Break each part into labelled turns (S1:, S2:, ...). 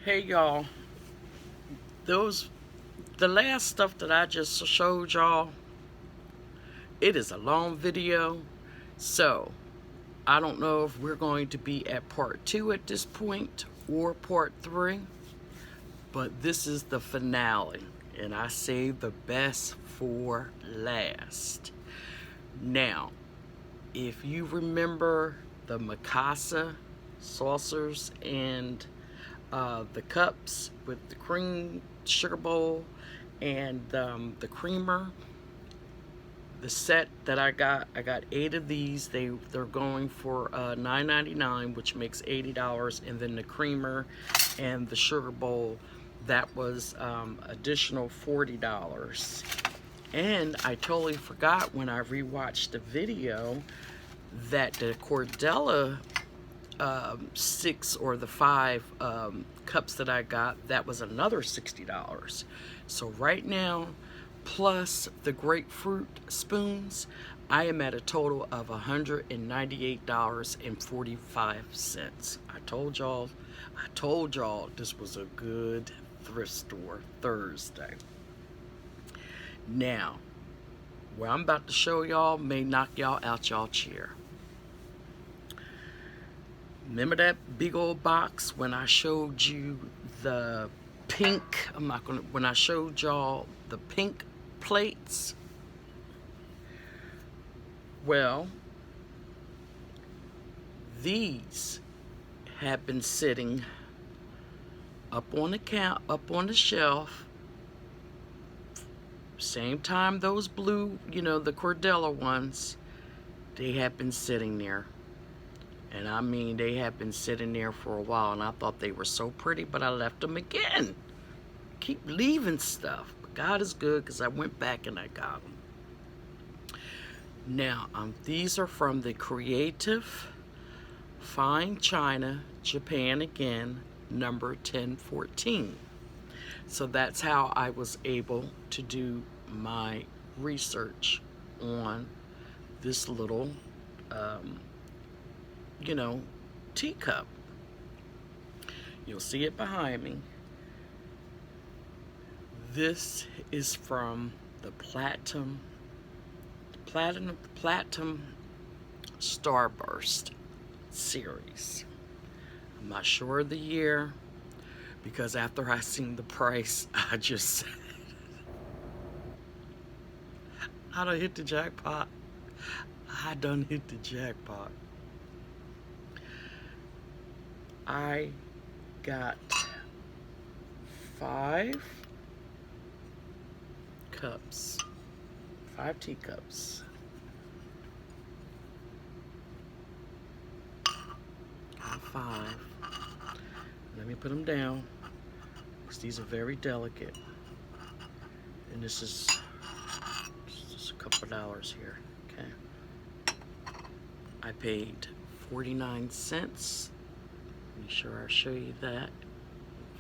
S1: Hey y'all, the last stuff that I just showed y'all, it is a long video, so I don't know if we're going to be at part 2 at this point or part 3, but this is the finale, and I saved the best for last. Now, if you remember the Mikasa saucers and the cups with the cream sugar bowl and the creamer, the set that I got 8 of these. They're going for $9.99, which makes $80, and then the creamer and the sugar bowl, that was additional $40. And I totally forgot when I rewatched the video that the Cordella 6 or the 5 cups that I got, that was another $60. So right now, plus the grapefruit spoons, I am at a total of $198.45. I told y'all this was a good thrift store Thursday. Now, what I'm about to show y'all may knock y'all out y'all chair. Remember that big old box when I showed you the pink, when I showed y'all the pink plates? Well, these have been sitting up on the shelf. Same time those blue, the Cordella ones, they have been sitting there. And I mean, they have been sitting there for a while, and I thought they were so pretty, but I left them again. Keep leaving stuff. But God is good, because I went back and I got them. Now, these are from the Creative Fine China, Japan again, number 1014. So that's how I was able to do my research on this little teacup. You'll see it behind me. This is from the Platinum Starburst series. I'm not sure of the year, because after I seen the price, I just said, I done hit the jackpot. I done hit the jackpot. I got 5 cups, 5 teacups. Got 5. Let me put them down, because these are very delicate. And this is just a couple of dollars here, okay? I paid 49 cents. Make sure I show you that.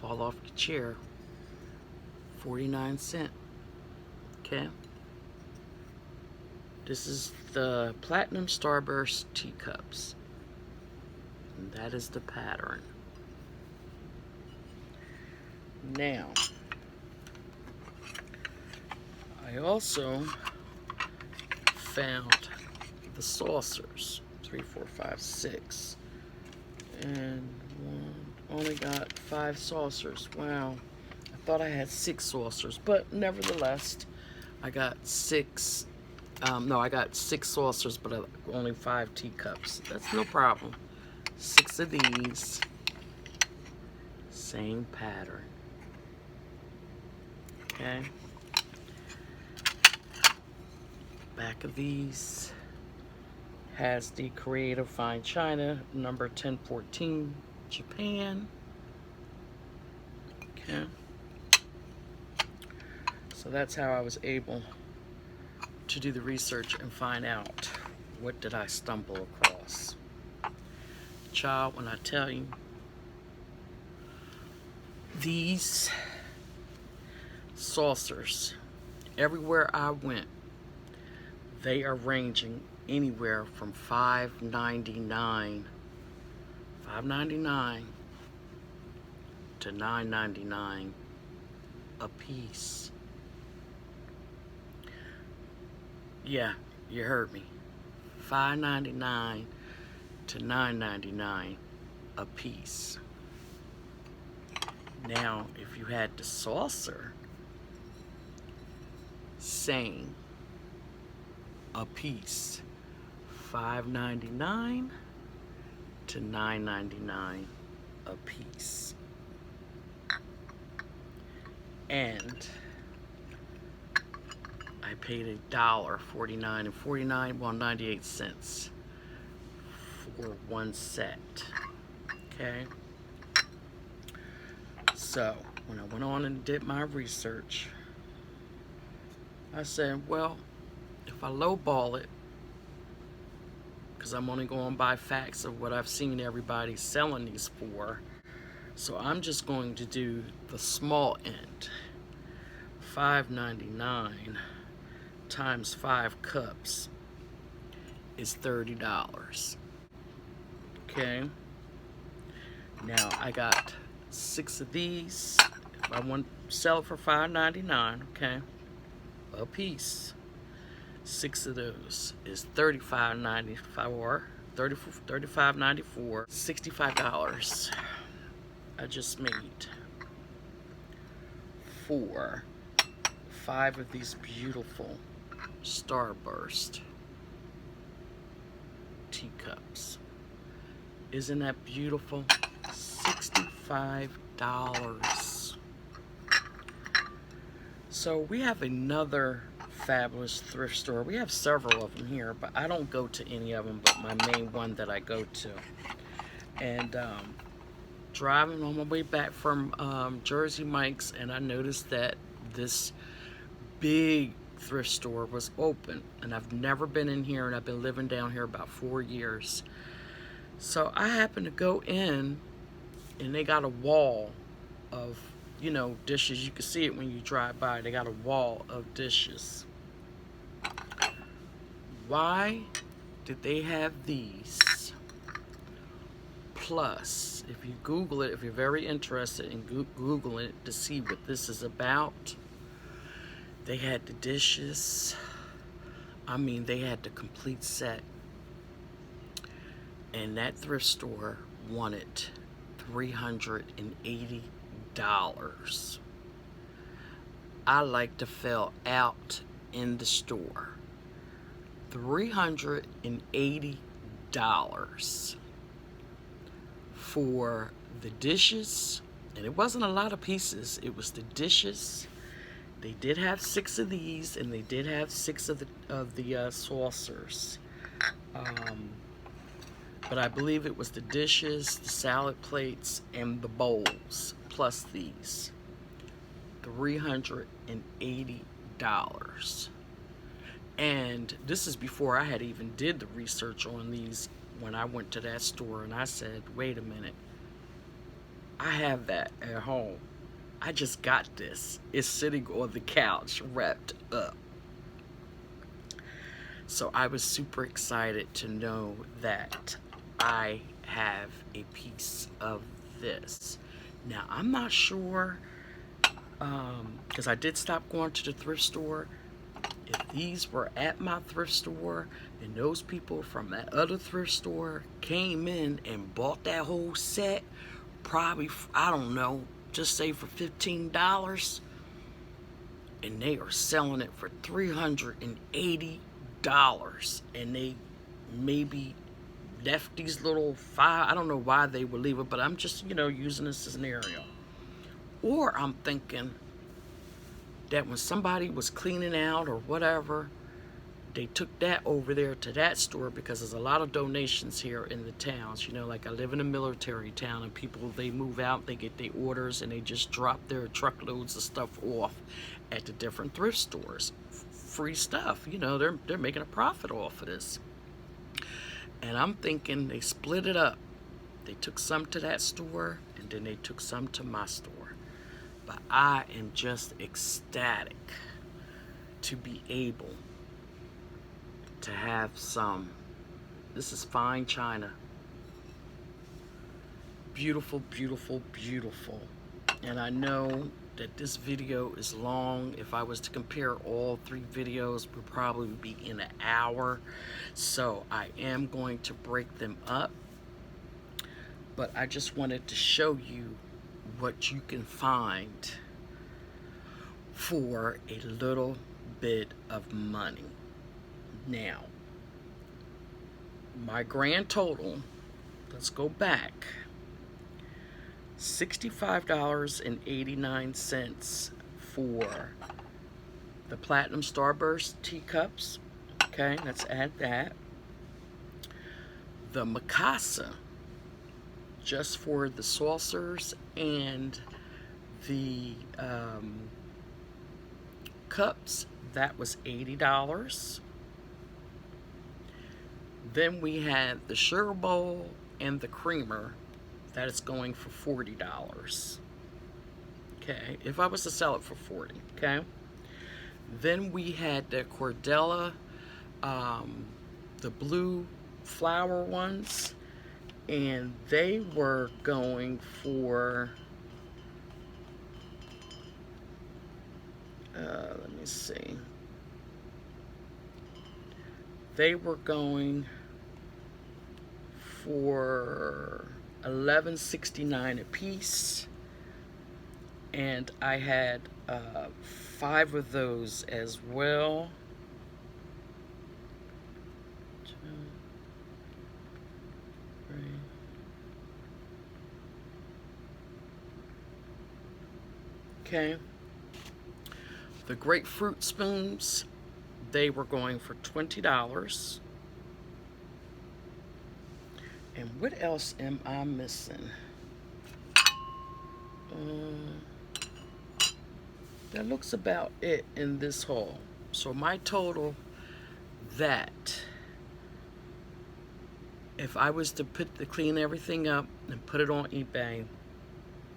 S1: Fall off the chair. 49 cents. Okay. This is the Platinum Starburst teacups. And that is the pattern. Now, I also found the saucers. 3, 4, 5, 6. And only got 5 saucers. Wow. I thought I had 6 saucers, but nevertheless, I got 6. No, I got 6 saucers, but only 5 teacups. That's no problem. 6 of these. Same pattern. Okay. Back of these has the Creative Fine China, number 1014, Japan. Okay. So that's how I was able to do the research and find out what did I stumble across. Child, when I tell you, these saucers, everywhere I went, they are ranging anywhere from $5.99 to $9.99 a piece. Yeah, you heard me. $5.99 to $9.99 a piece. Now, if you had the saucer, same, a piece, $5.99 to $9.99 a piece. And I paid $1.49 well, 98 cents for one set. Okay. So when I went on and did my research, I said, well, if I lowball it, because I'm only going by facts of what I've seen everybody selling these for, so I'm just going to do the small end. $5.99 times 5 cups is $30. Okay. Now I got 6 of these. If I want to sell it for $5.99, okay, a piece, 6 of those is $35.94. $35.94. $65 I just made for 5 of these beautiful Starburst teacups. Isn't that beautiful? $65. So we have another fabulous thrift store. We have several of them here, but I don't go to any of them but my main one that I go to. And driving on my way back from Jersey Mike's, and I noticed that this big thrift store was open, and I've never been in here, and I've been living down here about 4 years. So I happened to go in, and they got a wall of, you know, dishes. You can see it when you drive by. They got a wall of dishes. Why did they have these? Plus, if you Google it, if you're very interested in Googling it to see what this is about, they had the dishes. I mean, they had the complete set. And that thrift store wanted $380. I like to fill out in the store. $380 for the dishes, and it wasn't a lot of pieces. It was the dishes. They did have 6 of these, and they did have 6 of the saucers. But I believe it was the dishes, the salad plates, and the bowls, plus these. $380. And this is before I had even did the research on these when I went to that store, and I said, wait a minute. I have that at home. I just got this. It's sitting on the couch, wrapped up. So I was super excited to know that I have a piece of this. Now, I'm not sure, because I did stop going to the thrift store. If these were at my thrift store and those people from that other thrift store came in and bought that whole set, probably, I don't know, just say for $15, and they are selling it for $380, and they maybe left these little 5, I don't know why they would leave it, but I'm just, you know, using this as a scenario. Or I'm thinking that when somebody was cleaning out or whatever, they took that over there to that store, because there's a lot of donations here in the towns. You know, like I live in a military town, and people, they move out, they get their orders, and they just drop their truckloads of stuff off at the different thrift stores. Free stuff, you know, they're making a profit off of this. And I'm thinking they split it up. They took some to that store, and then they took some to my store. But I am just ecstatic to be able to have some. This is fine china. Beautiful, beautiful, beautiful And I know that this video is long. If I was to compare all 3 videos, it would probably be in an hour. So I am going to break them up. But I just wanted to show you what you can find for a little bit of money. Now, my grand total, let's go back, $65.89 for the Platinum Starburst teacups. Okay, let's add that. The Mikasa, just for the saucers and the cups, that was $80. Then we had the sugar bowl and the creamer, that is going for $40. Okay, if I was to sell it for $40, okay. Then we had the Cordella, the blue flower ones, and they were going for let me see, they were going for $11.69 a piece, and I had 5 of those as well. 2, 3. Okay. The grapefruit spoons, they were going for $20. And what else am I missing? That looks about it in this haul. So my total, that if I was to clean everything up and put it on eBay,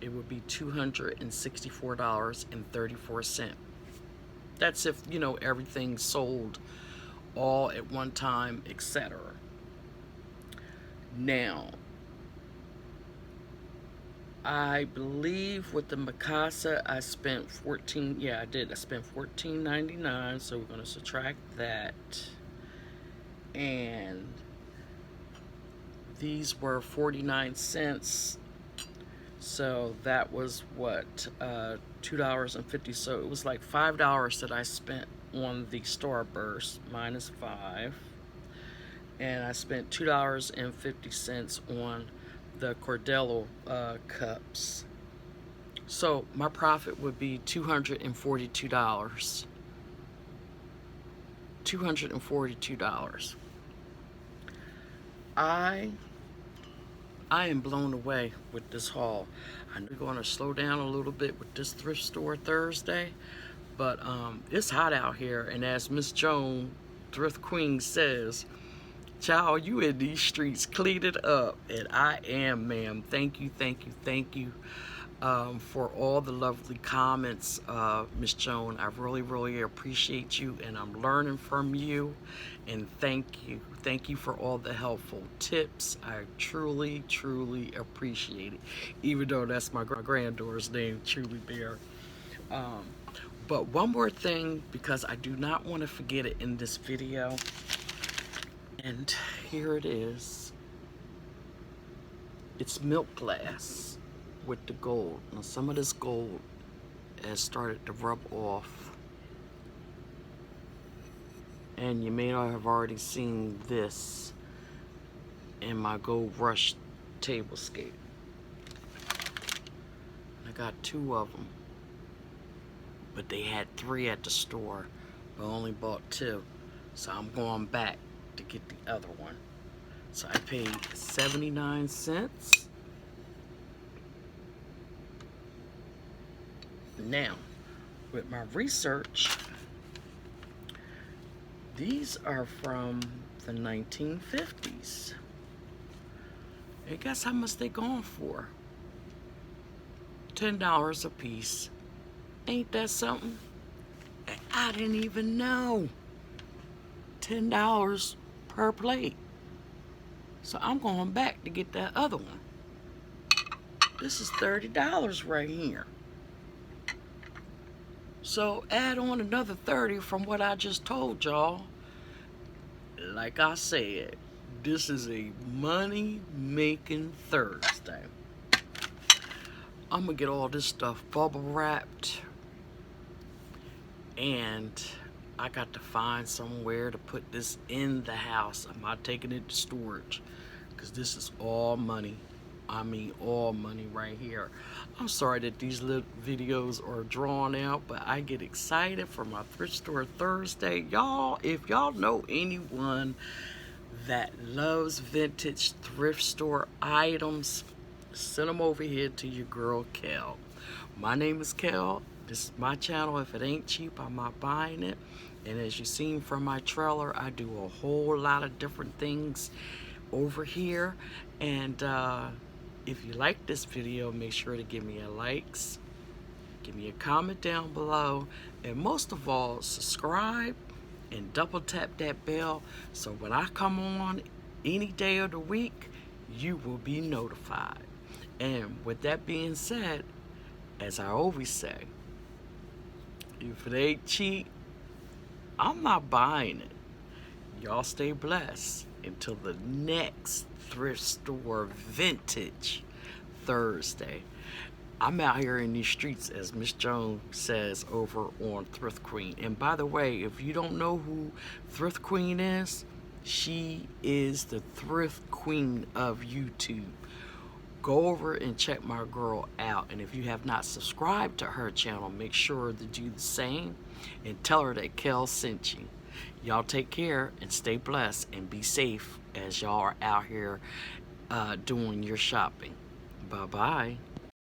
S1: it would be $264.34. That's if, you know, everything sold all at one time, etc. Now, I believe with the Mikasa, I spent I spent $14.99, so we're going to subtract that. And these were 49 cents. So that was what, $2.50. So it was like $5 that I spent on the Starburst, minus 5. And I spent $2.50 on the Cordella cups. So my profit would be $242. $242. I am blown away with this haul. I know we're going to slow down a little bit with this thrift store Thursday, but it's hot out here, and as Miss Joan, Thrift Queen, says, child, you in these streets cleaning up, and I am, ma'am. Thank you, thank you, thank you for all the lovely comments, Miss Joan. I really, really appreciate you, and I'm learning from you, and thank you. Thank you for all the helpful tips. I truly, truly appreciate it, even though that's my granddaughter's name, Truly Bear. But one more thing, because I do not want to forget it in this video, and here it is. It's milk glass with the gold. Now some of this gold has started to rub off, and you may not have already seen this in my Gold Rush table scape. I got 2 of them, but they had 3 at the store, but I only bought 2, so I'm going back to get the other one. So I paid 79 cents. Now, with my research, these are from the 1950s. And guess how much they going for? $10 a piece. Ain't that something? And I didn't even know. $10 per plate. So I'm going back to get that other one. This is $30 right here. So add on another 30 from what I just told y'all. Like I said, this is a money making Thursday. I'm gonna get all this stuff bubble wrapped, and I got to find somewhere to put this in the house. I'm not taking it to storage because this is all money. I mean, all money right here. I'm sorry that these little videos are drawn out, but I get excited for my thrift store Thursday. Y'all, if y'all know anyone that loves vintage thrift store items, send them over here to your girl Kel. My name is Kel. This is my channel. If it ain't cheap, I'm not buying it. And as you've seen from my trailer, I do a whole lot of different things over here. And if you like this video, make sure to give me a likes, give me a comment down below, and most of all, subscribe and double tap that bell so when I come on any day of the week, you will be notified. And with that being said, as I always say, if it ain't cheap, I'm not buying it. Y'all stay blessed until the next thrift store vintage Thursday. I'm out here in these streets, as Miss Jones says, over on Thrift Queen. And by the way, if you don't know who Thrift Queen is, she is the Thrift Queen of YouTube. Go over and check my girl out. And if you have not subscribed to her channel, make sure to do the same and tell her that Kel sent you. Y'all take care and stay blessed and be safe as y'all are out here doing your shopping. Bye-bye.